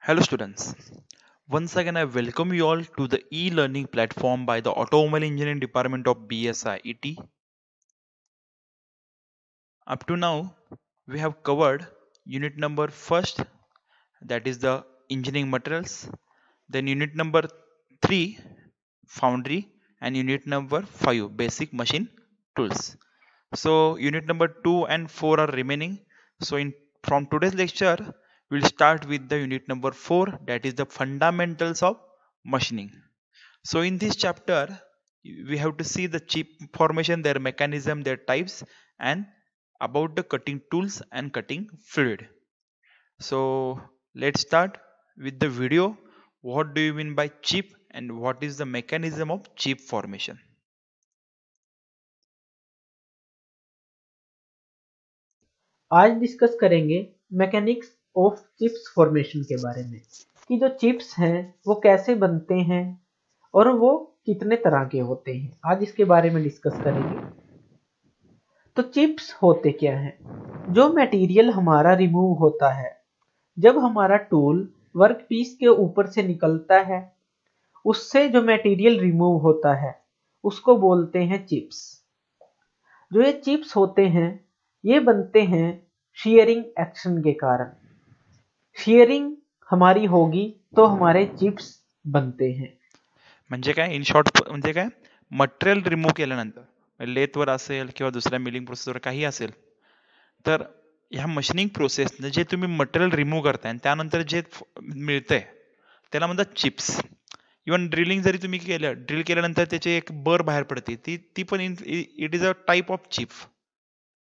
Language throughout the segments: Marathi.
Hello students. Once again I welcome you all to the e-learning platform by the Automobile Engineering Department of BSIET. Up to now we have covered unit number first, that is the engineering materials, then unit number 3 foundry, and unit number 5 basic machine tools. So unit number 2 and 4 are remaining. So in from today's lecture we'll start with the unit number 4, that is the fundamentals of machining. So in this chapter we have to see the chip formation, their mechanism, their types, and about the cutting tools and cutting fluid. So let's start with the video. What do you mean by chip and what is the mechanism of chip formation? आज डिस्कस करेंगे मैकेनिक्स ऑफ चिप्स फॉर्मेशन के बारे में कि जो चिप्स हैं वो कैसे बनते हैं और वो कितने तरह के होते हैं। आज इसके बारे में डिस्कस करेंगे। तो चिप्स होते क्या हैं? जो मटेरियल हमारा रिमूव होता है जब हमारा टूल वर्क पीस के ऊपर से निकलता है, उससे जो मटेरियल रिमूव होता है उसको बोलते हैं चिप्स। जो ये चिप्स होते हैं ये बनते हैं शीयरिंग एक्शन के कारण। शीयरिंग हमारी होगी तो हमारे चिप्स बनते हैं। म्हणजे काय इन शॉर्ट, म्हणजे काय मटेरियल रिमूव्ह केल्यानंतर लेथवर असेल किंवा दुसऱ्या मिलिंग प्रोसेसवर काही असेल तर ह्या मशीनिंग प्रोसेसने जे तुम्ही मटेरियल रिमूव्ह करताय आणि त्यानंतर जे मिळतंय त्याला म्हणतात चिप्स. इव्हन ड्रिलिंग जरी तुम्ही केलं, ड्रिल केल्यानंतर त्याची एक बर बाहेर पडते, ती ती पण it is a type of chip.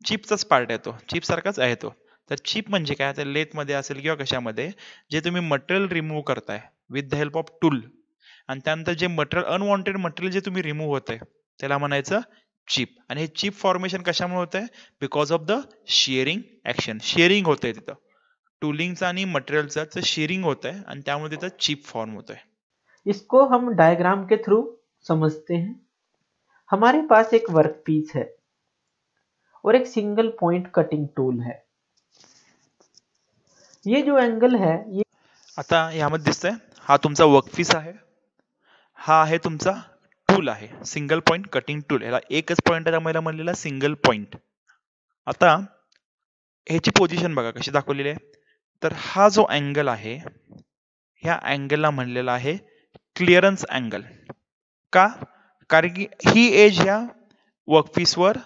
चिपचाच पार्ट आहे तो, चिप सारखाच आहे तो. तर चिप म्हणजे काय, तर लेथ मध्ये असेल किंवा कशामध्ये जे तुम्ही मटेरियल रिमूव्ह करताय with the help of tool, आणि त्यानंतर जे मटेरियल अनवॉन्टेड मटेरियल जे तुम्ही रिमूव्ह होतंय त्याला म्हणायचं चिप. आणि हे चिप फॉर्मेशन कशामुळे होत आहे? Because of the sharing action. Sharing होतंय तिथं, टूलिंगचं आणि मटेरियलचं शेअरिंग होत आहे आणि त्यामुळे तिथं चिप फॉर्म होत आहे. इसको हम डायग्राम के थ्रू समझते हैं। हमारे पास एक वर्क पीस है और एक सिंगल पॉइंट कटिंग टूल है। ये जो एंगल है ये आता यामध्ये दिसतंय हा तुमचा वर्कपीस आहे, हा आहे तुमचा टूल आहे, सिंगल पॉइंट कटिंग टूल. याला एकच पॉइंट त्यामुळे म्हणलेला सिंगल पॉइंट. आता ह्याची पोझिशन बघा कशी दाखवलेली आहे. तर हा जो अँगल आहे ह्या अँगलला म्हणलेला आहे क्लिअरन्स अँगल. का? कारण की ही एज ह्या वर्कपीसवर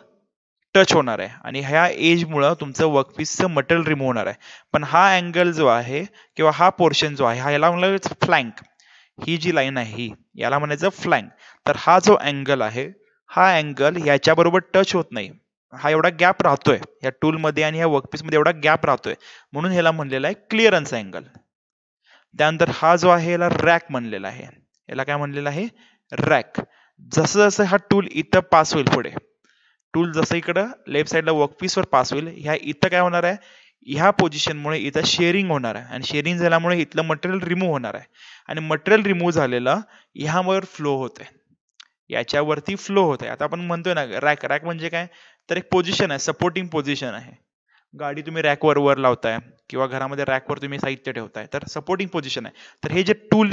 टच होणार आहे आणि ह्या एज मुळे तुमचं वर्कपीसचं मटेरियल रिमूव्ह होणार आहे. पण हा अँगल जो आहे किंवा हा पोर्शन जो आहे हा याला म्हणलं फ्लँक. ही जी लाईन आहे ही याला म्हणायचं फ्लँक. तर हा जो अँगल आहे हा अँगल याच्या बरोबर टच होत नाही, हा एवढा गॅप राहतोय या टूल मध्ये आणि ह्या वर्कपीस मध्ये एवढा गॅप राहतोय, म्हणून ह्याला म्हणलेला आहे क्लिअरन्स अँगल. त्यानंतर हा जो आहे याला रॅक म्हणलेला आहे. याला काय म्हणलेलं आहे? रॅक. जसं जसं हा टूल इथं पास होईल पुढे, टूल जसं इकडं लेफ्ट साईडला वर्कपीसवर पास होईल, ह्या इथं काय होणार आहे, ह्या पोझिशनमुळे इथं शेअरिंग होणार आहे आणि शेअरिंग झाल्यामुळे इथलं मटेरियल रिमूव्ह होणार आहे आणि मटेरियल रिमूव्ह झालेलं ह्यावर फ्लो होत आहे, याच्यावरती फ्लो होत आहे. आता आपण म्हणतोय ना रॅक. रॅक म्हणजे काय, तर एक पोझिशन आहे, सपोर्टिंग पोझिशन आहे. गाडी तुम्ही रॅकवर वर लावताय किंवा घरामध्ये रॅकवर तुम्ही साहित्य ठेवताय तर सपोर्टिंग पोझिशन आहे. तर हे जे टूल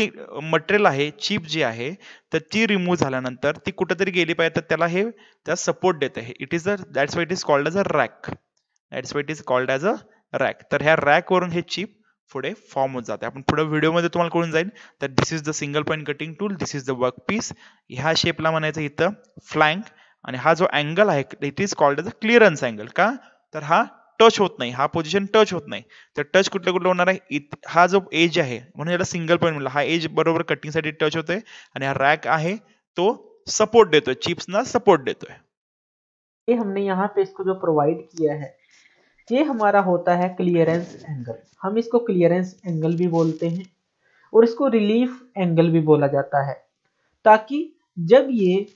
मटेरियल आहे, चिप जी आहे, तर ती रिमूव्ह झाल्यानंतर ती कुठेतरी गेली पाहिजे, तर त्याला हे त्या सपोर्ट देत आहे. It is that's why it is called as a rack. That's why it is called as a rack. तर ह्या रॅक वरून हे चिप पुढे फॉर्म होत जाते. आपण पुढे व्हिडिओमध्ये तुम्हाला कळून जाईल. तर this is the single point cutting tool, this is the workpiece. ह्या शेपला म्हणायचं इथं फ्लँक, आणि हा जो अँगल आहे it is called as a clearance angle. का? तर हा टच होत नाही, हा पोझिशन टच होत नाही. तर टच कुठलं कुठलं होणार आहे, हा जो एज आहे म्हणून याला सिंगल पॉईंट म्हणलं. हा एज बरोबर कटिंग साठी टच होतोय आणि हा रॅक आहे तो सपोर्ट देतोय, चिप्सना सपोर्ट देतोय. ये हमने यहाँ पे इसको जो प्रोवाइड किया है ये हमारा होता है क्लियरेंस एंगल। हम इसको क्लियरेंस एंगल भी बोलते हैं और इसको रिलीफ एंगल भी बोला जाता है, ताकि जब ये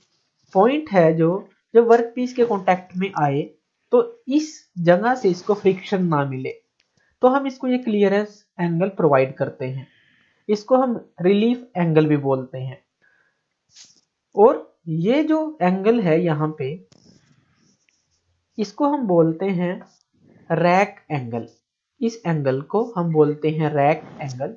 पॉइंट है जो जब वर्क पीस के कांटेक्ट में आए तो इस जगह से इसको फ्रिक्शन ना मिले, तो हम इसको ये क्लियरेंस एंगल प्रोवाइड करते हैं। इसको हम रिलीफ एंगल भी बोलते हैं। और ये जो एंगल है यहाँ पे इसको हम बोलते हैं रैक एंगल। इस एंगल को हम बोलते हैं रैक एंगल।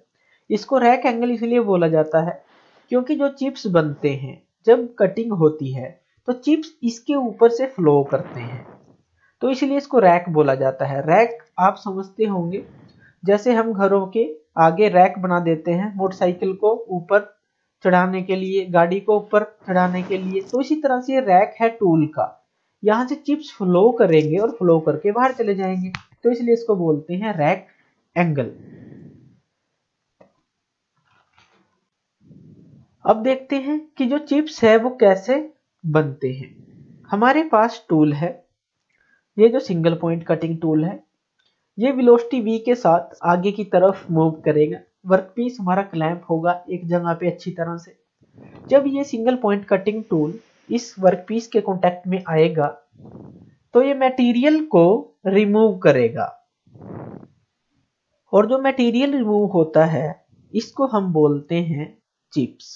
इसको रैक एंगल इसलिए बोला जाता है क्योंकि जो चिप्स बनते हैं, जब कटिंग होती है तो चिप्स इसके ऊपर से फ्लो करते हैं, तो इसलिए इसको रैक बोला जाता है। रैक आप समझते होंगे, जैसे हम घरों के आगे रैक बना देते हैं मोटरसाइकिल को ऊपर चढ़ाने के लिए, गाड़ी को ऊपर चढ़ाने के लिए, तो इसी तरह से रैक है टूल का। यहाँ से चिप्स फ्लो करेंगे और फ्लो करके बाहर चले जाएंगे, तो इसलिए इसको बोलते हैं रैक एंगल। अब देखते हैं कि जो चिप्स है वो कैसे बनते हैं। हमारे पास टूल है, ये जो सिंगल पॉइंट कटिंग टूल है, ये वेलोसिटी v के साथ आगे की तरफ मूव करेगा। वर्कपीस हमारा क्लैंप होगा एक जगह पे अच्छी तरह से। जब ये सिंगल पॉइंट कटिंग टूल इस वर्कपीस के कांटेक्ट में आएगा तो ये मटेरियल को रिमूव करेगा, और जो मटेरियल रिमूव होता है इसको हम बोलते हैं चिप्स।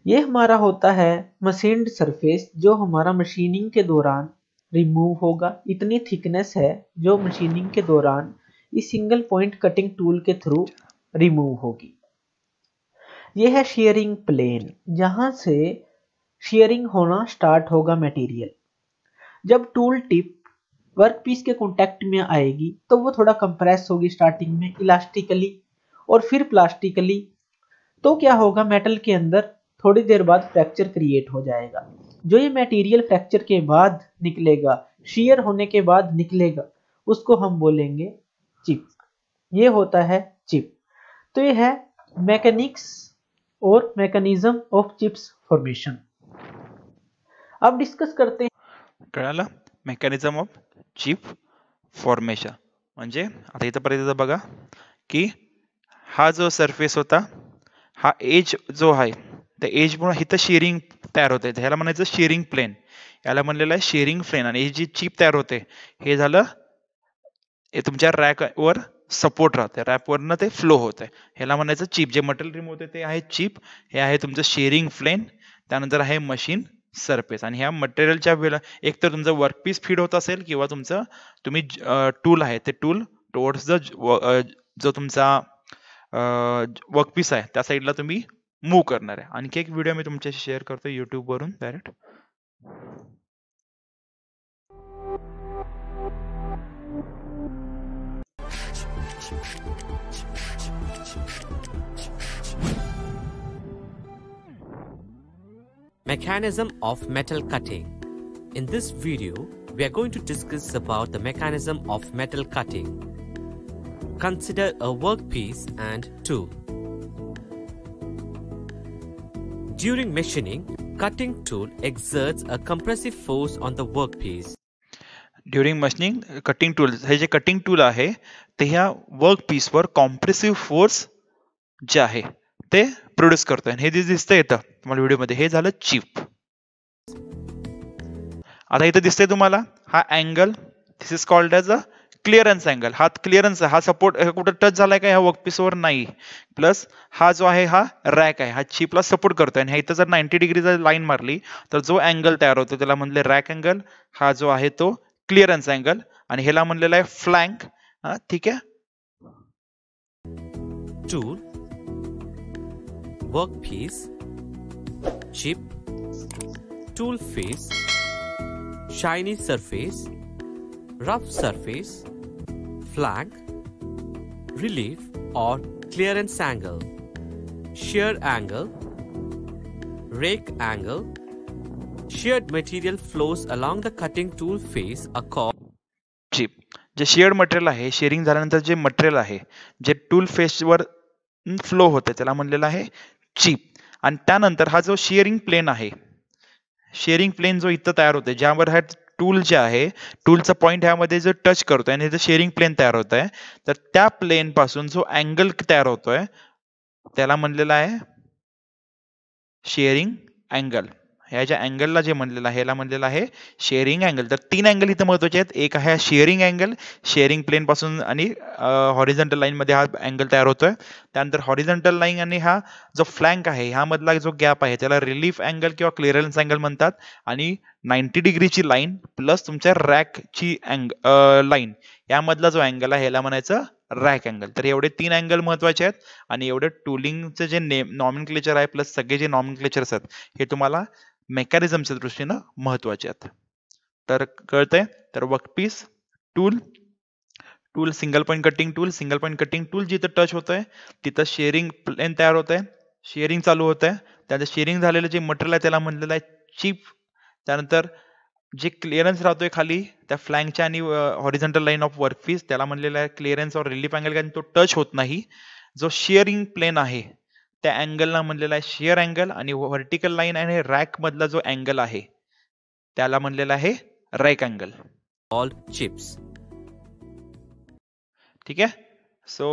ये हमारा होता है मशीन्ड सरफेस, जो हमारा मशीनिंग के दौरान रिमूव होगा। इतनी थिकनेस है जो मशीनिंग के दौरान इस सिंगल पॉइंट कटिंग टूल के थ्रू रिमूव होगी। यह है शेयरिंग प्लेन, जहां से शेयरिंग होना स्टार्ट होगा मटेरियल। जब टूल टिप वर्कपीस के कांटेक्ट में आएगी तो वो थोड़ा कंप्रेस होगी स्टार्टिंग में इलास्टिकली और फिर प्लास्टिकली। तो क्या होगा, मेटल के अंदर थोड़ी देर बाद फ्रैक्चर क्रिएट हो जाएगा। जो ये मटेरियल फ्रैक्चर के बाद निकलेगा, शेयर होने के बाद निकलेगा, उसको हम बोलेंगे चिप। ये होता है चिप। तो ये है मैकेनिक्स और मैकेनिज्म ऑफ चिप्स फॉर्मेशन। अब डिस्कस करते हैं। कळालं मेकॅनिझम ऑफ चिप फॉर्मेशन म्हणजे आता इथपर्यंत बघा की हा जो सरफेस होता, हा एज जो आहे त्या एज मुळे इथं शेअरिंग तयार होते, ह्याला म्हणायचं शेअरिंग प्लेन, याला म्हणलेलं आहे शेअरिंग प्लेन। आणि ही जी चिप तयार होते हे झालं, हे तुमच्या रॅक वर सपोर्ट राहते, रॅप वरनं ते फ्लो होते, ह्याला म्हणायचं चिप। जे मटेरियल रिमूव्ह होते ते आहे चिप, हे आहे तुमचं शेअरिंग प्लेन, त्यानंतर आहे मशीन सरफेस। आणि ह्या मटेरियलच्या वेळेला एक तर तुमचं वर्कपीस फीड होत असेल किंवा तुमचं तुम्ही टूल आहे ते टूल टुवर्ड्स द जो तुमचा वर्कपीस आहे त्या साईडला तुम्ही मूव्ह करणार आहे। आणखी एक व्हिडिओ मी तुमच्याशी शेअर करतो युट्यूब वरून direct. Mechanism of metal cutting. In this video, we are going to discuss about the mechanism of metal cutting. Consider a workpiece and tool. During machining, cutting tool exerts a compressive force on the workpiece. During machining cutting tool, हे जे कटिंग टूल आहे ते ह्या वर्क पीसवर कॉम्प्रेसिव्ह फोर्स जे आहे ते प्रोड्यूस करतोय। हे जे दिसतंय इथं तुम्हाला व्हिडिओमध्ये, हे झालं चिप। आता इथं दिसतंय तुम्हाला हा angle, this is called as a clearance angle. हा क्लिअरन्स, हा सपोर्ट कुठं टच झालाय का ह्या वर्कपीसवर, नाही। प्लस हा जो आहे हा रॅक आहे, हा चिपला सपोर्ट करतोय। आणि इथं जर 90 डिग्री जर लाईन मारली तर जो अँगल तयार होतो त्याला म्हणले रॅक अँगल, हा जो आहे तो क्लिअरन्स अँगल, आणि ह्याला म्हणलेला आहे फ्लँक। ठीक आहे। Tool, workpiece, chip, tool face, shiny surface, rough surface, flank, relief or clearance angle, shear angle, rake angle. Sheared material flows along the cutting tool face are called chip. जे शेअर्ड मटेरियल आहे, शेअरिंग झाल्यानंतर जे मटेरियल आहे जे टूल फेसवर फ्लो होते त्याला म्हणलेलं आहे चिप। आणि त्यानंतर हा जो शेअरिंग प्लेन आहे, शेअरिंग प्लेन जो इथं तयार होते, ज्यावर हा टूल जे आहे, टूलचा पॉइंट ह्यामध्ये जो टच करतोय आणि शेअरिंग प्लेन तयार होत आहे, तर त्या प्लेन पासून जो अँगल तयार होतोय त्याला म्हणलेला आहे शेअरिंग अँगल। ह्या ज्या अँगलला जे म्हणलेलं आहे ह्याला म्हणलेलं आहे शेअरिंग अँगल. तर 3 अँगल इथं महत्वाचे आहेत. एक आहे शेअरिंग अँगल, शेअरिंग प्लेन पासून आणि हॉरिझॉन्टल लाईन मध्ये हा अँगल तयार होतोय. त्यानंतर हॉरिझॉन्टल लाईन आणि हा जो फ्लँक आहे ह्यामधला जो गॅप आहे त्याला रिलीफ अँगल किंवा क्लिअरन्स अँगल म्हणतात. आणि 90 डिग्रीची लाईन प्लस तुमच्या रॅकची लाईन यामधला जो अँगल आहे ह्याला म्हणायचं रॅक अँगल. तर एवढे 3 अँगल महत्वाचे आहेत आणि एवढे टूलिंगचे जे नॉमेनक्लेचर आहे प्लस सगळे जे नॉमेनक्लेचर्स आहेत हे तुम्हाला मेकॅनिझमच्या दृष्टीनं महत्वाचे आहेत. तर कळतंय. तर workpiece, tool, tool single point cutting tool, single point cutting tool जिथं टच होतंय तिथं शेअरिंग प्लेन तयार होतंय, शेअरिंग चालू होतंय. त्यानंतर शेअरिंग झालेलं जे मटेरियल आहे त्याला म्हणलेलं आहे चिप. त्यानंतर जे क्लिअरन्स राहतोय खाली त्या फ्लँकच्या आणि हॉरिझॉन्टल लाईन ऑफ वर्कपीस त्याला म्हणलेलं आहे क्लिअरन्स और रिलीफ अँगल, कारण तो टच होत नाही. जो शेअरिंग प्लेन आहे त्या अँगलला म्हणलेला आहे शेअर अँगल आणि व्हर्टिकल लाईन आणि रॅक मधला जो अँगल आहे त्याला म्हणलेला आहे रॅक अँगल. All chips. ठीक आहे. So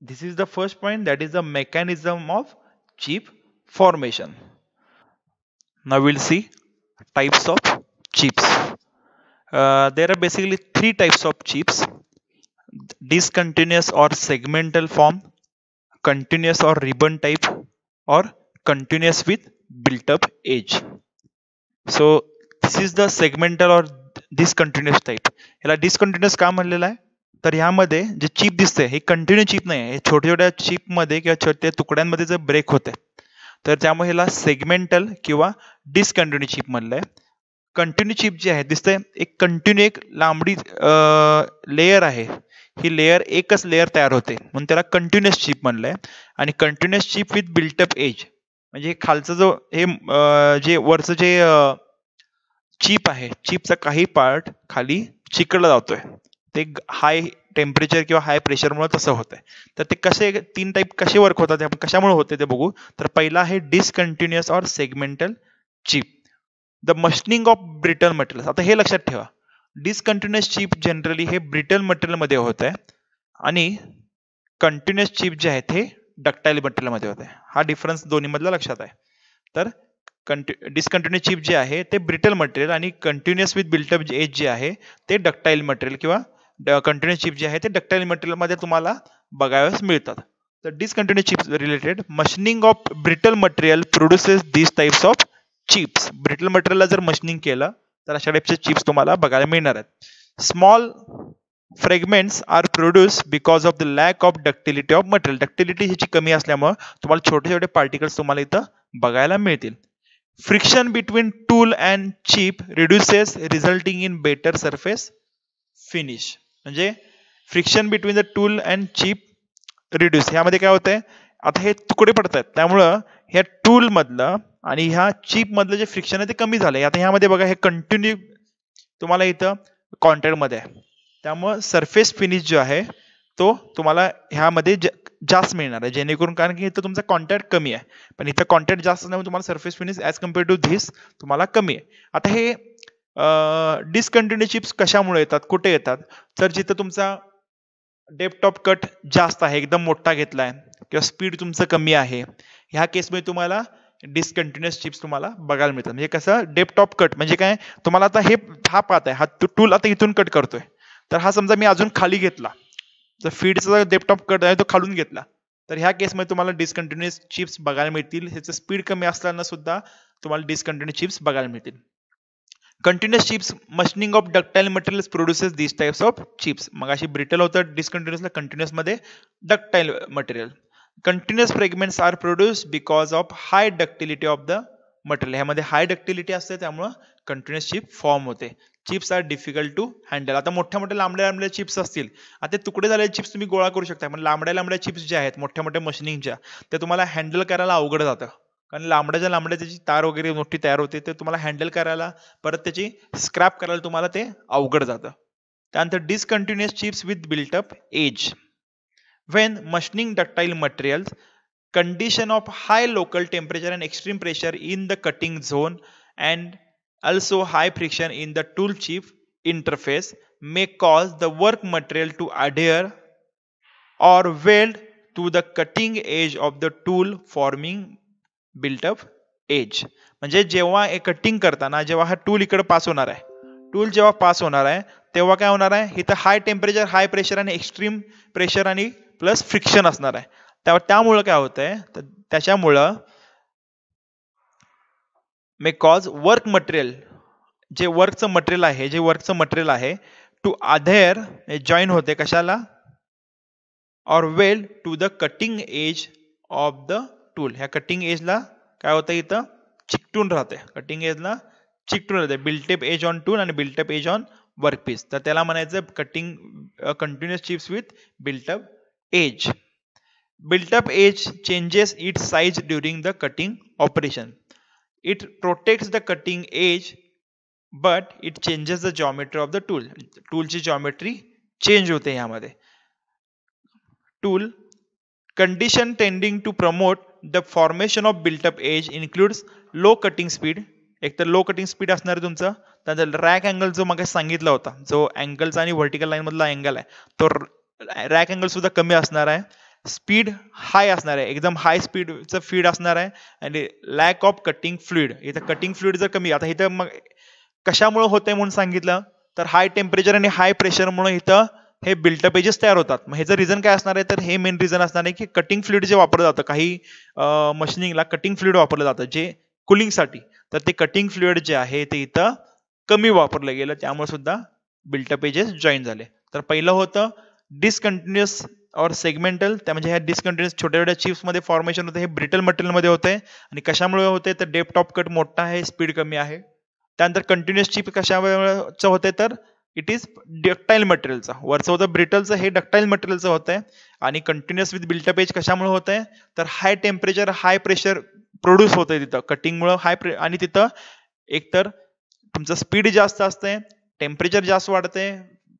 this is the first point, that is the mechanism of chip formation. Now will see types of chips. There are basically 3 types of chips: discontinuous or segmental form, continuous or ribbon type, or continuous with built up edge. So this is the segmental or discontinuous type. याला discontinuous का म्हणलेलं आहे तर ह्यामध्ये जे चिप दिसते हे कंटिन्यू चिप नाही आहे, छोट्या छोट्या चिप मध्ये किंवा छोट्या तुकड्यांमध्ये जे ब्रेक होते तर त्यामुळे ह्याला सेगमेंटल किंवा डिसकंटिन्यू चिप म्हणलंय. कंटिन्यू चिप जी आहे दिसतंय एक कंटिन्यू एक लांबडी लेयर आहे, ही लेयर एकच लेयर तयार होते म्हणून त्याला कंटिन्युअस चिप म्हणलंय. आणि continuous chip with built up edge म्हणजे खालचं जो हे जे वरचं जे चिप आहे चिपचा काही पार्ट खाली चिकटला जातोय, ते हाय टेम्परेचर किंवा हाय प्रेशरमुळे तसं होतंय. तर ते कसे 3 टाईप कसे वर्क होतात आपण कशामुळे होते ते बघू. तर पहिला आहे डिसकंटिन्युअस और segmental chip. The machining of brittle material. आता हे लक्षात ठेवा, डिसकंटिन्युअस चिप जनरली हे ब्रिटल मटेरियल मध्ये होत आहे आणि कंटिन्युअस चिप जे आहे ते डक्टाइल मटेरियल मध्ये होत आहे. हा डिफरन्स दोन्ही मधला लक्षात आहे. तर डिसकंटिन्युअस चिप जे आहे ते ब्रिटल मटेरियल आणि कंटिन्युअस विथ बिल्टअप एज जे आहे ते डक्टाइल मटेरियल किंवा कंटिन्युअस चिप जे आहे ते डक्टाइल मटेरियल मध्ये तुम्हाला बघायला मिळतात. तर discontinuous chips related machining of brittle material produces this types of chips. Brittle मटेरियलला जर मशीनिंग केलं तर अशा टाइपचे चिप्स तुम्हाला बघायला मिळणार आहेत. Small fragments are produce because of the lack of ductility of material. Ductility ह्याची कमी असल्यामुळे तुम्हाला छोटे छोटे पार्टिकल्स तुम्हाला इथं बघायला मिळतील. Friction between tool and chip reduces resulting in better surface finish. म्हणजे friction between the tool and chip reduce. ह्यामध्ये काय होतंय आता हे तुकडे पडतात त्यामुळं ह्या टूल मधलं आणि ह्या चिप मधलं जे फ्रिक्शन आहे ते कमी झालंय. आता ह्यामध्ये बघा हे कंटिन्यू तुम्हाला इथं कॉन्टॅक्ट मध्ये आहे त्यामुळं सरफेस फिनिश जो आहे तो तुम्हाला ह्यामध्ये जास्त मिळणार आहे जेणेकरून कारण की इथं तुमचा कॉन्टॅक्ट कमी आहे पण इथं कॉन्टॅक्ट जास्त असल्यामुळे तुम्हाला surface finish as compare to this तुम्हाला कमी आहे. आता हे डिसकंटिन्यू चिप्स कशामुळे येतात कुठे येतात तर जिथं तुमचा डेप्थ ऑफ कट जास्त आहे एकदम मोठा घेतलाय किंवा स्पीड तुमचं कमी आहे ह्या केसमध्ये तुम्हाला डिसकंटिन्युअस चिप्स तुम्हाला बघायला मिळतात. म्हणजे कसं डेप्थ ऑफ कट म्हणजे काय तुम्हाला आता हा पाहत आहे हा टूल आता इथून कट करतोय तर हा समजा मी अजून खाली घेतला जर फीडचा डेप्थ ऑफ कट आहे तो खालून घेतला तर ह्या केसमध्ये तुम्हाला डिसकंटिन्युअस चिप्स बघायला मिळतील. ह्याचं स्पीड कमी असताना सुद्धा तुम्हाला डिसकंटिन्युअस चिप्स बघायला मिळतील. Continuous chips machining of ductile materials produces this types of chips. मग अशी ब्रिटल होतं डिसकंटिन्युअसला कंटिन्युअस मध्ये ductile material. Continuous fragments are produce because of high ductility of the material. ह्यामध्ये हाय डक्टिलिटी असते त्यामुळे कंटिन्युअस चिप फॉर्म होते. Chips are difficult to handle. आता मोठ्या मोठ्या लांबड्या लांबड्या चिप्स असतील आता तुकडे झालेले चिप्स तुम्ही गोळा करू शकता पण लांबड्या लांबड्या चिप्स ज्या आहेत मोठ्या मोठ्या मशीनिंगच्या त्या तुम्हाला हँडल करायला अवघड जातं कारण लांबड्याच्या लांबड्या त्याची तार वगैरे मोठी तयार होते ते तुम्हाला हँडल करायला परत त्याची स्क्रॅप करायला तुम्हाला ते अवघड जातं. त्यानंतर discontinuous chips with built up edge. When machining ductile materials, condition of high local temperature and extreme pressure in the cutting zone and also high friction in the tool chip interface may cause the work material to adhere or weld to the cutting edge of the tool forming built up edge. म्हणजे जेव्हा कटिंग करताना जेव्हा हा टूल इकडे पास होणार आहे, टूल जेव्हा पास होणार आहे तेव्हा काय होणार आहे, इथं हाय टेम्परेचर, हाय प्रेशर आणि एक्स्ट्रीम प्रेशर आणि प्लस फ्रिक्शन असणार आहे. त्यामुळे काय होतंय, त्याच्यामुळं मे कॉज वर्क मटेरियल, जे वर्कचं मटेरियल आहे टू अधेअर, जॉईन होते कशाला, or weld to the cutting edge of the tool. ह्या कटिंग एजला काय होतं, इथं चिकटून राहते, कटिंग एजला चिकटून राहते. बिल्टअप एज ऑन टूल आणि बिल्टअप एज ऑन वर्कपीस. तर त्याला म्हणायचं cutting continuous chips with built up edge. Built-up edge changes its size during the cutting operation. It protects the cutting edge, but it changes the geometry of the tool. Tool ची geometry change होते यामध्ये. Tool condition tending to promote the formation of built-up edge includes low cutting speed. एक तर लो कटिंग स्पीड असणार आहे तुमचं. त्यानंतर रॅक अँगल जो मग सांगितला होता, जो अँगलचा आणि व्हर्टिकल लाईन मधला अँगल आहे, तो रॅक अँगल सुद्धा कमी असणार आहे. स्पीड हाय असणार आहे, एकदम हाय स्पीडचं फीड असणार आहे. आणि लॅक ऑफ कटिंग फ्लुइड, इथं कटिंग फ्लुइड जर कमी, आता इथं मग कशामुळे होतंय म्हणून सांगितलं तर हाय टेम्परेचर आणि हाय प्रेशरमुळे इथं हे बिल्टअप एजेस तयार होतात. मग ह्याचं रिझन काय असणार आहे, तर हे मेन रिझन असणार आहे की कटिंग फ्लुइड जे वापरलं जातं, काही मशिनिंगला कटिंग फ्लुइड वापरलं जातं जे कुलिंगसाठी, तर ते कटिंग फ्लुइड जे आहे ते इथं कमी वापरलं गेलं, त्यामुळे सुद्धा बिल्टअप एजेस जॉईन झाले. तर पहिलं होतं डिसकंटिन्युअस और सेगमेंटल, त्या म्हणजे ह्या डिसकंटिन्युअस छोट्या छोट्या चिप्स मध्ये फॉर्मेशन होते, हे ब्रिटल मटेरियल मध्ये होते. आणि कशामुळे होते तर डेप्थ ऑफ कट मोठा आहे, स्पीड कमी आहे. त्यानंतर कंटिन्युअस चिप कशामुळे होते तर इट इज डक्टाईल मटेरियलचा, वरचं होतं ब्रिटलचं, हे डक्टाईल मटेरियलचं होतंय. आणि कंटिन्युअस विथ बिल्टअप एज कशामुळे होतंय तर high temperature high pressure produce होतंय तिथं कटिंगमुळे हाय, आणि तिथं एकतर तुमचं स्पीड जास्त असतंय, टेम्परेचर जास्त वाढते,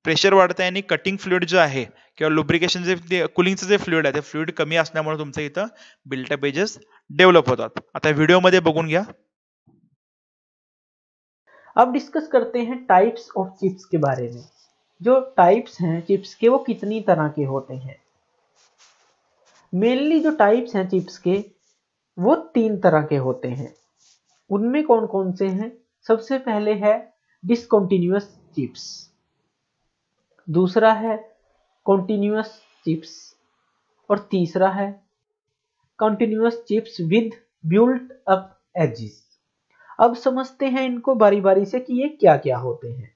प्रेशर वाढतंय, आणि कटिंग फ्लुइड जो आहे किंवा लुब्रिकेशन जे कुलिंगचं जे फ्लुइड आहे ते फ्लुइड कमी असल्यामुळे तुमचं इथं बिल्टअप एजेस डेव्हलप होतात. आता व्हिडिओमध्ये बघून घ्या. अब डिस्कस करते हैं टाइप्स ऑफ चिप्स के बारे में. जो टाइप्स हैं चिप्स के वो कितनी तरह के होते हैं. मेनली जो टाइप्स हैं चिप्स के वो 3 तरह के होते हैं. उनमें कौन कौन से हैं? सबसे पहले है डिसकंटिन्यूअस चिप्स, दूसरा है कॉन्टिन्यूअस चिप्स, और तीसरा है कंटिन्यूअस चिप्स विद बिल्ट अप एजेस. अब समझते हैं इनको बारी बारी से कि ये क्या क्या होते हैं.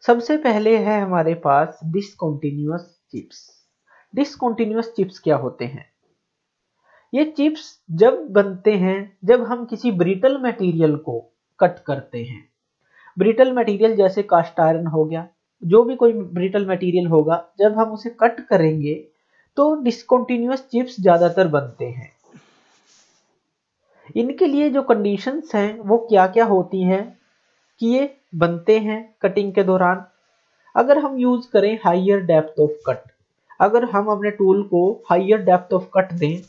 सबसे पहले है हमारे pass discontinuous chips. Discontinuous chips क्या होते हैं? ये चिप्स जब बनते हैं जब हम किसी ब्रिटल मटेरियल को कट करते हैं. ब्रिटल मटेरियल जैसे कास्ट आयरन हो गया, जो भी कोई ब्रिटल मटेरियल होगा, जब हम उसे कट करेंगे तो डिसकंटिन्यूअस चिप्स ज्यादातर बनते हैं. इनके लिए जो कंडीशंस हैं वो क्या क्या होती हैं कि ये बनते हैं कटिंग के दौरान. अगर हम यूज करें हाइयर डेप्थ ऑफ कट, अगर हम अपने टूल को हाइयर डेप्थ ऑफ कट दें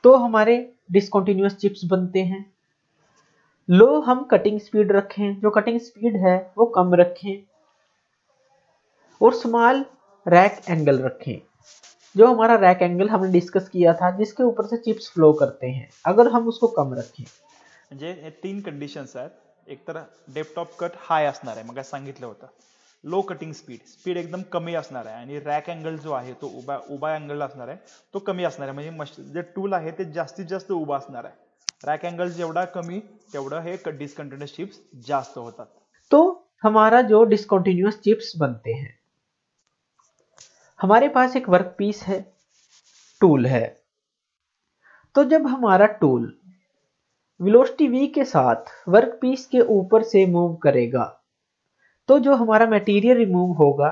तो हमारे डिसकंटिन्यूअस चिप्स बनते हैं. लो हम कटिंग स्पीड रखें, जो कटिंग स्पीड है वो कम रखें, और स्मॉल रैक एंगल रखें. जो हमारा रैक एंगल हमने डिस्कस किया था जिसके ऊपर से चिप्स फ्लो करते हैं, अगर हम उसको कम रखें. म्हणजे हे 3 कंडिशन्स आहेत. एक तर डेप्थ ऑफ कट हाय असणार आहे, मग सांगितलं होतं. लो कटिंग स्पीड एकदम कमी असणार आहे, आणि रॅक अँगल जो आहे तो उभा अँगल असणार आहे, तो कमी असणार आहे. म्हणजे जे टूल आहे ते जास्तीत जास्त उभा असणार आहे. रॅक अँगल जेवढा कमी तेवढं हे डिसकंटिन्युअस चिप्स जास्त होतात. तो हमारा जो डिसकंटिन्यूअस चिप्स बनते हैं, हमारे पास एक वर्क पीस है, टूल है. तो जब हमारा टूल वेलोसिटी v के साथ वर्क पीस के ऊपर से मूव करेगा तो जो हमारा मटेरियल रिमूव होगा,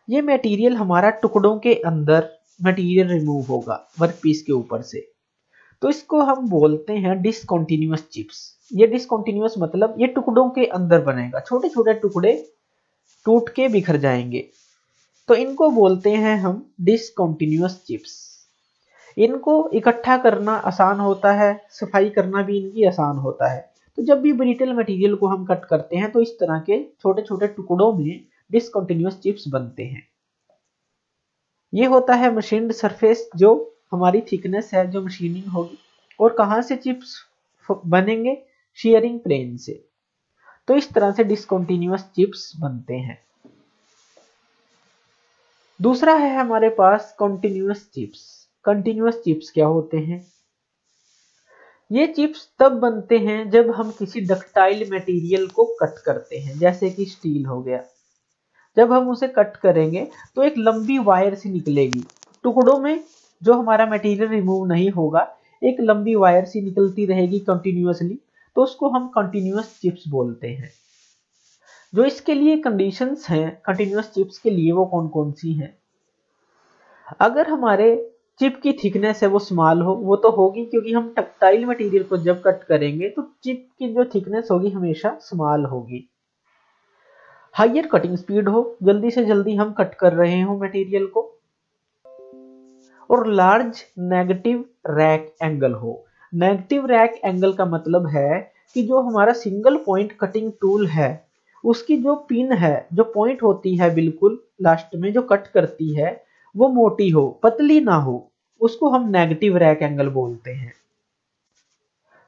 ये मटेरियल हमारा टुकड़ों के अंदर मटेरियल रिमूव होगा वर्क पीस के ऊपर से. तो इसको हम बोलते हैं डिसकंटिन्यूअस चिप्स. ये डिसकंटिन्यूअस मतलब ये टुकड़ों के अंदर बनेगा, छोटे छोटे टुकड़े टूट के बिखर जाएंगे, तो इनको बोलते हैं हम डिसकंटिन्यूअस चिप्स. इनको इकट्ठा करना आसान होता है, सफाई करना भी इनकी आसान होता है. तो जब भी ब्रिटल मटेरियल को हम कट करते हैं तो इस तरह के छोटे छोटे टुकड़ों में डिसकंटिन्यूअस चिप्स बनते हैं. ये होता है मशीन्ड सरफेस, जो हमारी थिकनेस है, जो मशीनिंग होगी और कहां से चिप्स बनेंगे, शेयरिंग प्लेन से। तो इस तरह से डिसकंटिन्यूअस चिप्स बनते हैं। दूसरा है हमारे pass continuous chips. Continuous chips क्या होते हैं? ये चिप्स तब बनते हैं जब हम किसी डक्टाइल मटेरियल को कट करते हैं, जैसे कि स्टील हो गया। जब हम उसे कट करेंगे तो एक लंबी वायर सी निकलेगी, टुकड़ों में जो हमारा मटेरियल रिमूव नहीं होगा, एक लंबी वायर सी निकलती रहेगी कंटिन्यूअसली, तो उसको हम कंटिन्यूअस चिप्स बोलते हैं। जो इसके लिए कंडीशंस हैं कंटिन्यूअस चिप्स के लिए, वो कौन कौन सी हैं? अगर हमारे चिप की थिकनेस है वो स्मॉल हो, वो तो होगी क्योंकि हम टक्टाइल मटेरियल को जब कट करेंगे तो चिप की जो थिकनेस होगी हमेशा स्मॉल होगी। हायर कटिंग स्पीड हो, जल्दी से जल्दी हम कट कर रहे हो मटेरियल को। और लार्ज नेगेटिव रैक एंगल हो। नेगेटिव रैक एंगल का मतलब है कि जो हमारा सिंगल पॉइंट कटिंग टूल है, उसकी जो पिन है, जो पॉइंट होती है बिल्कुल लास्ट में जो कट करती है, वो मोटी हो, पतली ना हो, उसको हम नेगेटिव रैक एंगल बोलते हैं।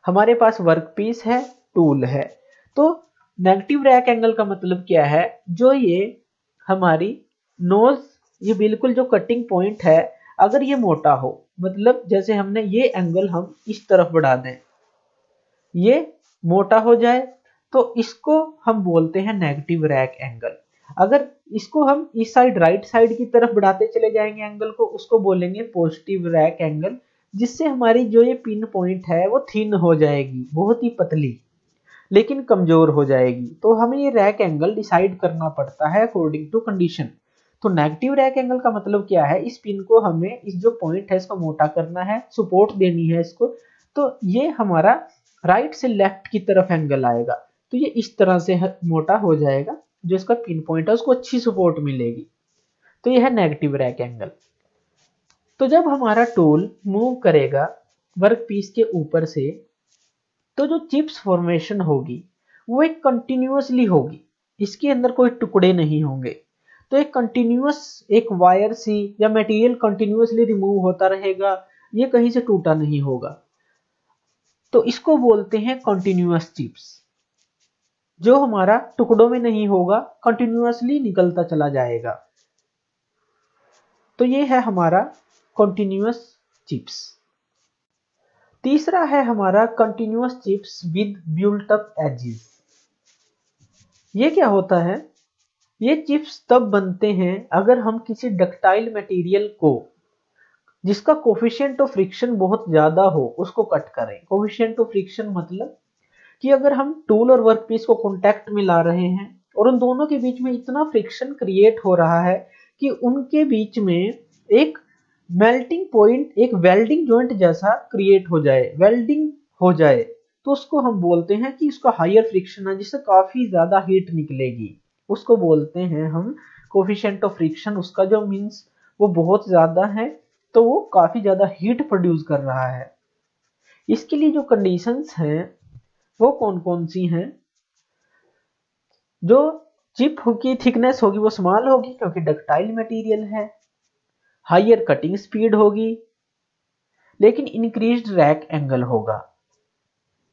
हमारे पास वर्कपीस है, टूल है, तो नेगेटिव रैक एंगल का मतलब क्या है? जो ये हमारी नोज, ये बिल्कुल जो कटिंग पॉइंट है, अगर ये मोटा हो, मतलब जैसे हमने ये एंगल हम इस तरफ बढ़ा दें, ये मोटा हो जाए, तो इसको हम बोलते हैं नेगेटिव रैक एंगल। अगर इसको हम इस साइड राइट साइड की तरफ बढ़ाते चले जाएंगे एंगल को, उसको बोलेंगे पॉजिटिव रैक एंगल, जिससे हमारी जो ये पिन पॉइंट है वो थिन हो जाएगी, बहुत ही पतली, लेकिन कमजोर हो जाएगी। तो हमें ये रैक एंगल डिसाइड करना पड़ता है अकॉर्डिंग टू कंडीशन। तो नेगेटिव रैक एंगल का मतलब क्या है? इस पिन को हमें, इस जो पॉइंट है इसको मोटा करना है, सपोर्ट देनी है इसको, तो ये हमारा राइट से लेफ्ट की तरफ एंगल आएगा, तो ये इस तरह से मोटा हो जाएगा, जो इसका पिन पॉइंट है उसको अच्छी सपोर्ट मिलेगी। तो यह है नेगेटिव रैक एंगल। तो जब हमारा टूल मूव करेगा वर्क पीस के ऊपर से, तो जो चिप्स फॉर्मेशन होगी वो एक कंटिन्यूअसली होगी, इसके अंदर कोई टुकड़े नहीं होंगे। तो एक कंटिन्यूअस, एक वायर सी या मटेरियल कंटिन्यूअसली रिमूव होता रहेगा, ये कहीं से टूटा नहीं होगा, तो इसको बोलते हैं कंटिन्यूअस चिप्स। जो हमारा टुकड़ों में नहीं होगा, कंटिन्यूअसली निकलता चला जाएगा, तो ये है हमारा कंटिन्यूअस चिप्स। तीसरा है हमारा कंटिन्यूअस चिप्स विद बिल्ट अप एजेस। ये क्या होता है? ये चिप्स तब बनते हैं अगर हम किसी डक्टाइल मटेरियल को, जिसका कोफिशिएंट ऑफ फ्रिक्शन बहुत ज्यादा हो, उसको कट करें। कोफिशिएंट ऑफ फ्रिक्शन मतलब कि अगर हम टूल और वर्कपीस को कांटेक्ट में ला रहे हैं और उन दोनों के बीच में इतना फ्रिक्शन क्रिएट हो रहा है कि उनके बीच में एक मेल्टिंग पॉइंट, एक वेल्डिंग जॉइंट जैसा क्रिएट हो जाए, वेल्डिंग हो जाए, तो उसको हम बोलते हैं कि इसका हायर फ्रिक्शन है, जिससे काफी ज्यादा हीट निकलेगी, उसको बोलते हैं हम कोफिशिएंट ऑफ फ्रिक्शन। उसका जो मीन्स वो बहुत ज्यादा है, तो वो काफी ज्यादा हीट प्रोड्यूस कर रहा है। इसके लिए जो कंडीशंस हैं वो कौन कौन सी हैं? जो चिप की थिकनेस होगी वो स्मॉल होगी क्योंकि डक्टाइल मटेरियल है, हायर कटिंग स्पीड होगी, लेकिन इंक्रीज्ड रैक एंगल होगा।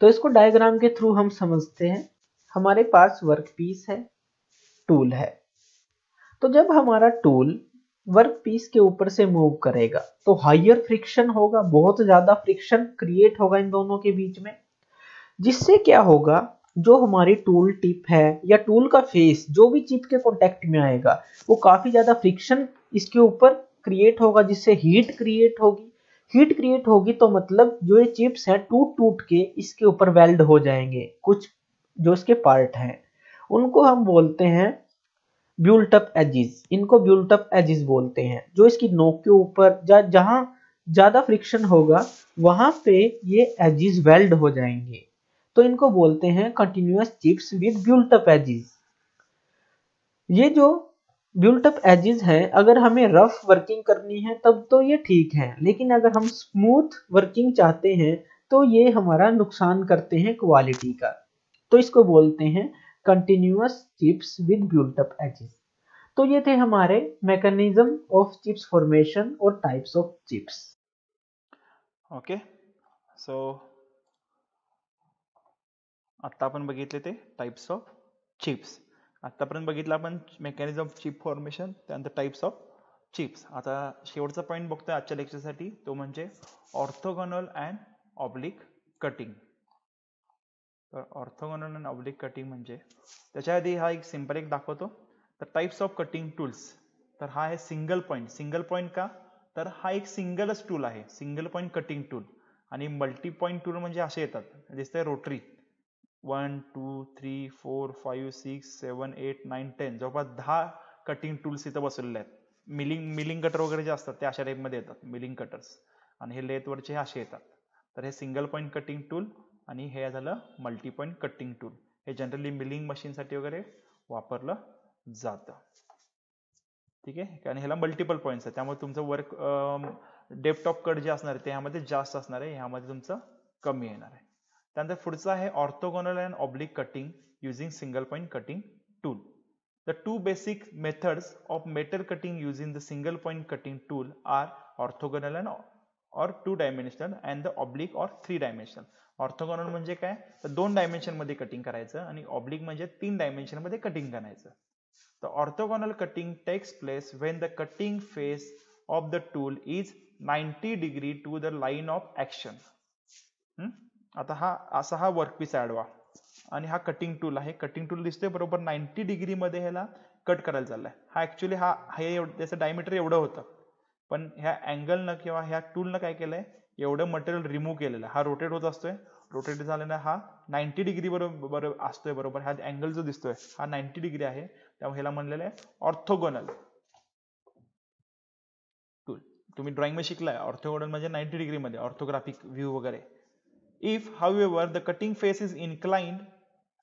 तो इसको डायग्राम के थ्रू हम समझते हैं। हमारे पास वर्कपीस है, टूल है, तो जब हमारा टूल वर्कपीस के ऊपर से मूव करेगा तो हायर फ्रिक्शन होगा, बहुत ज्यादा फ्रिक्शन क्रिएट होगा इन दोनों के बीच में, जिससे क्या होगा, जो हमारी टूल टिप है या टूल का फेस जो भी चिप के कांटेक्ट में आएगा, वो काफी ज्यादा फ्रिक्शन इसके ऊपर क्रिएट होगा, जिससे हीट क्रिएट होगी। हीट क्रिएट होगी तो मतलब जो ये चिप्स हैं टूट टूट के इसके ऊपर वेल्ड हो जाएंगे, कुछ जो इसके पार्ट हैं उनको हम बोलते हैं ब्यूल्ट अप एजेस। इनको ब्यूल्ट अप एजेस बोलते हैं। जो इसकी नोक के ऊपर जहां ज्यादा फ्रिक्शन होगा वहां पे ये एजेस वेल्ड हो जाएंगे, तो इनको बोलते हैं कंटिन्यूअस चिप्स विद ब्यूल्ट अप एजेस। ये जो ब्यूल्ट अप एजेस हैं, अगर हमें रफ वर्किंग करनी है तब तो ये ठीक है, लेकिन अगर हम स्मूथ वर्किंग चाहते हैं तो ये हमारा नुकसान करते हैं क्वालिटी का, तो इसको बोलते हैं कंटिन्यूअस चिप्स विद ब्यूल्ट अप एजेस। तो ये थे हमारे मैकेनिज्म ऑफ चिप्स फॉर्मेशन और types of chips. Okay, so आता आपण बघितले ते टाइप्स ऑफ चिप्स. आतापर्यंत बघितलं आपण मेकॅनिझम ऑफ चिप फॉर्मेशन, त्यानंतर टाइप्स ऑफ चिप्स. आता शेवटचा पॉईंट बघतोय आजच्या लेक्चरसाठी, तो म्हणजे ऑर्थोगोनल अँड ऑब्लिक कटिंग. तर ऑर्थोगोनल अँड ऑब्लिक कटिंग म्हणजे त्याच्या आधी हा एक सिंपल एक दाखवतो. तर टाइप्स ऑफ कटिंग टूल्स. तर हा आहे सिंगल पॉईंट. सिंगल पॉईंट का, तर हा एक सिंगलच टूल आहे, सिंगल पॉईंट कटिंग टूल. आणि मल्टी पॉईंट टूल म्हणजे असे येतात, दिसतंय रोटरी 1 2 3 4 5 6 7 8 9 10, जवळपास 10 कटिंग टूल्स इथं बसवलेले आहेत. मिलिंग कटर वगैरे जे असतात ते अशा टाईपमध्ये येतात, मिलिंग कटर्स. आणि हे लेथवरचे हे असे येतात. तर हे सिंगल पॉईंट कटिंग टूल आणि हे झालं मल्टी पॉईंट कटिंग टूल. हे जनरली मिलिंग मशीनसाठी वगैरे वापरलं जातं. ठीक आहे, कारण ह्याला मल्टिपल पॉईंट्स आहेत, त्यामुळे तुमचं वर्क डेप्थ ऑफ कट जे असणार आहे ते ह्यामध्ये जास्त असणार आहे, ह्यामध्ये तुमचं कमी येणार आहे. त्यानंतर पुढचं आहे orthogonal and oblique cutting using single point cutting tool. The two basic methods of metal cutting using the single point cutting tool are orthogonal and or 2-dimensional and the oblique or 3-dimensional. Orthogonal म्हणजे काय, तर 2 डायमेन्शन मध्ये कटिंग करायचं आणि ऑब्लिक म्हणजे 3 डायमेन्शन मध्ये कटिंग करायचं. The orthogonal cutting takes place when the cutting face of the tool is 90 degree to the line of action. आता हा असा हा वर्कपीस आडवा आणि हा कटिंग टूल आहे. कटिंग टूल दिसतोय बरोबर 90 डिग्री मध्ये ह्याला कट करायला चाललाय. हा ऍक्च्युली त्याचं डायमीटर एवढं होतं, पण ह्या अँगलनं किंवा ह्या टूलनं काय केलंय, एवढं मटेरियल रिमूव्ह केलेलं. हा रोटेट होत असतोय, रोटेट झाल्यानं हा 90 डिग्री बरोबर असतोय. बरोबर हा अँगल जो दिसतोय हा 90 डिग्री आहे, त्यामुळे ह्याला म्हणलेलं आहे ऑर्थोगोनल टूल. तुम्ही ड्रॉइंग मध्ये शिकलाय, ऑर्थोगोनल म्हणजे 90 डिग्री मध्ये ऑर्थोग्राफिक व्ह्यू वगैरे. If, however, the cutting face is inclined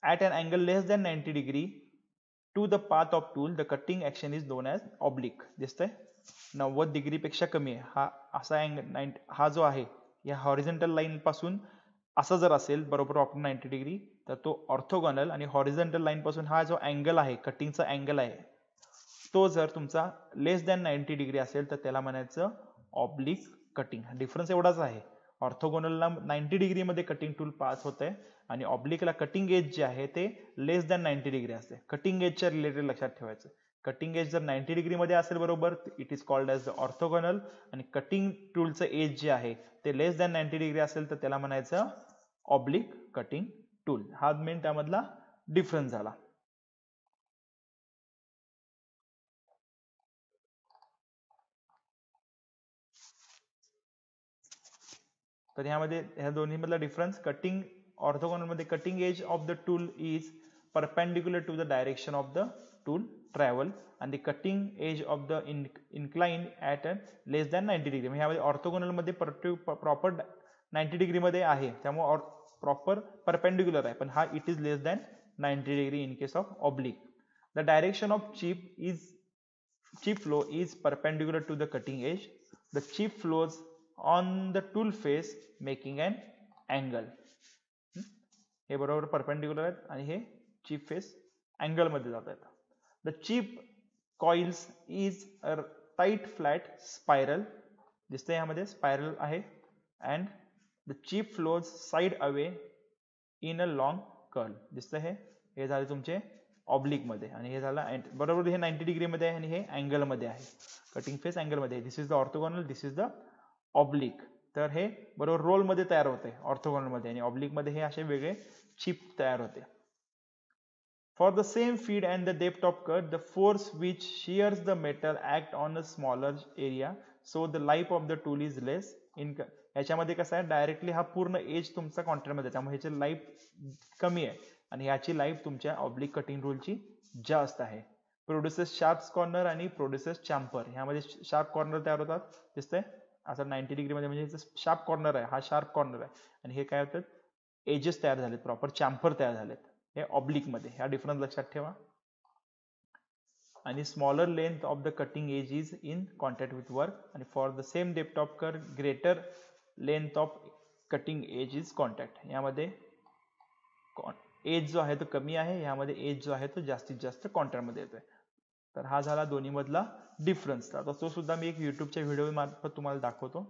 at an angle less than 90 degree to the path of tool, the cutting action is known as oblique. दिसतंय 90 डिग्री पेक्षा कमी आहे हा असा अँगल. हा जो आहे या हॉरिझॉन्टल लाईन पासून असा जर असेल बरोबर ऑफ 90 डिग्री, तर तो ऑर्थोगोनल. आणि हॉरिझॉन्टल लाईन पासून हा जो अँगल आहे, कटिंगचा अँगल आहे, तो जर तुमचा लेस दॅन 90 डिग्री असेल तर त्याला म्हणायचं ऑब्लिक कटिंग. डिफरन्स एवढाच आहे, ऑर्थोगोनलला 90 डिग्री मध्ये कटिंग टूल पास होतंय आणि ऑब्लिकला कटिंग एज जे आहे ते लेस दॅन 90 डिग्री असते. कटिंग एजच्या रिलेटेड लक्षात ठेवायचं. कटिंग एज जर 90 डिग्री मध्ये असेल बरोबर, it is called as the orthogonal. आणि कटिंग टूलचं एज जे आहे ते लेस दॅन 90 डिग्री असेल तर त्याला म्हणायचं ऑब्लिक कटिंग टूल. हा मेन त्यामधला डिफरन्स झाला. तर ह्यामध्ये ह्या दोन्ही मधला डिफरन्स, कटिंग ऑर्थोगोनल मध्ये cutting edge of the tool is perpendicular to the direction of the tool travel आणि the cutting edge of the inclined at less than 90 degree. ह्यामध्ये ऑर्थोगोनल मध्ये प्रॉपर 90 डिग्री मध्ये आहे, त्यामुळे प्रॉपर परपेंडिक्युलर आहे, पण हा it is less than 90 degree in case of oblique. The direction of chip flow is perpendicular to the cutting edge. The chip flows on the tool face making an angle. हे बरोबर परपेंडिक्युलर आहेत आणि हे चिप फेस अँगल मध्ये जात आहेत. The chip coils is a tight flat spiral. दिसतंय यामध्ये स्पायरल आहे. And the chip flows side away in a long curl. दिसतंय हे झाले तुमचे ऑब्लिक मध्ये आणि हे झालं बरोबर हे 90 डिग्री मध्ये आहे आणि हे अँगल मध्ये आहे, कटिंग फेस अँगल मध्ये. This is the orthogonal, this is the oblique. तर हे बरोबर रोल मध्ये तयार होते ऑर्थोगोनल मध्ये, आणि ऑब्लिक मध्ये हे असे वेगळे चिप तयार होते. For the same feed and the depth of cut, the force which shears the metal act on a smaller area, so the life of the tool is less. याच्यामध्ये कसं आहे, डायरेक्टली हा पूर्ण एज तुमचा कॉन्ट्रॅक्ट मध्ये, त्यामुळे ह्याची लाईफ कमी आहे आणि ह्याची लाईफ तुमच्या ऑब्लिक कटिंग टूलची जास्त आहे. प्रोड्युसेस शार्प कॉर्नर आणि प्रोड्युसेस चॅम्पर. ह्यामध्ये शार्प कॉर्नर तयार होतात. दिसतंय असं 90 डिग्री मध्ये, म्हणजे शार्प कॉर्नर आहे, हा शार्प कॉर्नर आहे आणि हे काय होतात, एजेस तयार झालेत, प्रॉपर चॅम्पर तयार झालेत हे ऑब्लिक मध्ये. ह्या डिफरन्स लक्षात ठेवा. आणि smaller length of the cutting edge is in contact with work, आणि for the same depth of cut greater length of cutting edge is contact. यामध्ये एज जो आहे तो कमी आहे, यामध्ये एज जो आहे तो जास्तीत जास्त कॉन्टॅक्ट मध्ये येतोय. तर हा झाला दोन्ही मधला डिफरन्स. आता तो सुद्धा मी एक युट्यूबच्या व्हिडिओ मार्फत तुम्हाला दाखवतो.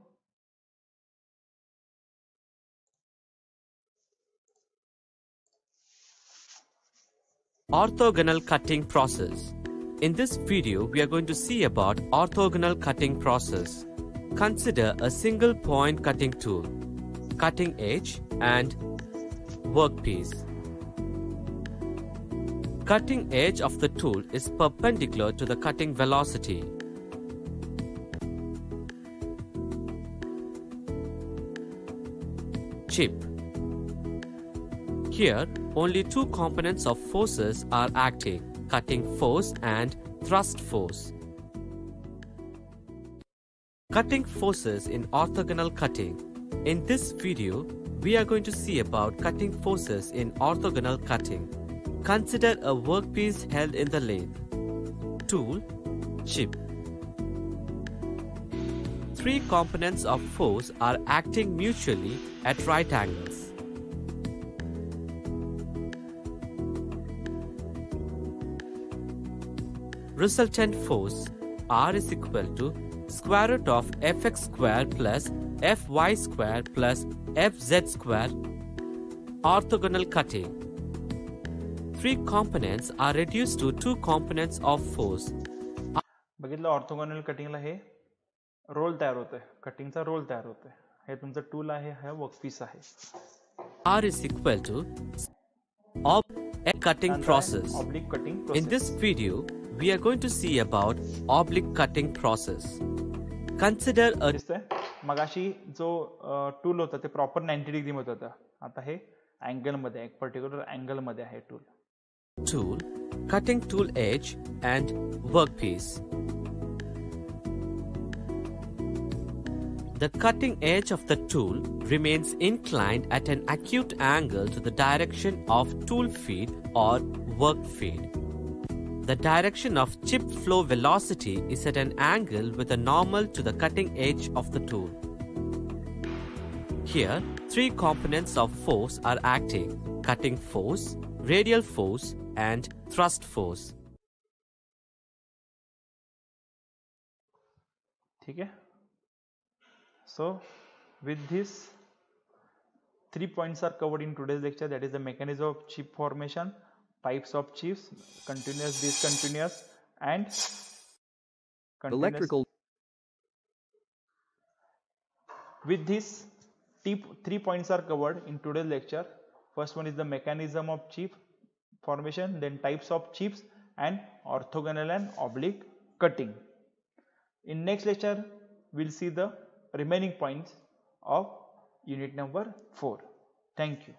Orthogonal cutting process. In this video, we are going to see about orthogonal cutting process. Consider a single point cutting tool, cutting edge and workpiece. Cutting edge of the tool is perpendicular to the cutting velocity. Chip. Here, only two components of forces are acting, cutting force and thrust force. Cutting forces in orthogonal cutting. In this video, we are going to see about cutting forces in orthogonal cutting. Consider a workpiece held in the lathe. Tool, chip. Three components of force are acting mutually at right angles. Resultant force R is equal to square root of fx square plus fy square plus fz square. Orthogonal cutting. Three components are reduced to two components of force. बघितलं ऑर्थोगोनल कटिंगला हे रोल तयार होतोय, कटिंगचा रोल तयार होतोय. हे तुमचं टूल आहे, हा वर्कपीस आहे. R is equal to oblique cutting process. Oblique cutting process. In this video, we are going to see about oblique cutting process. Consider a दिसतंय मगाशी जो टूल होता ते प्रॉपर 90 डिग्री मध्ये होता. आता हे अँगल मध्ये, एक पर्टिक्युलर अँगल मध्ये आहे tool. Tool, cutting tool edge and workpiece. The cutting edge of the tool remains inclined at an acute angle to the direction of tool feed or work feed. The direction of chip flow velocity is at an angle with a normal to the cutting edge of the tool. Here, three components of force are acting: cutting force, radial force, and thrust force. ठीक है. So with this, 3 points are covered in today's lecture. That is the mechanism of chip formation, types of chips, continuous, discontinuous, and continuous. Electrical. With this, 3 points are covered in today's lecture. First one is the mechanism of chip formation, then types of chips, and orthogonal and oblique cutting. In next lecture, we'll see the remaining points of unit number 4. Thank you.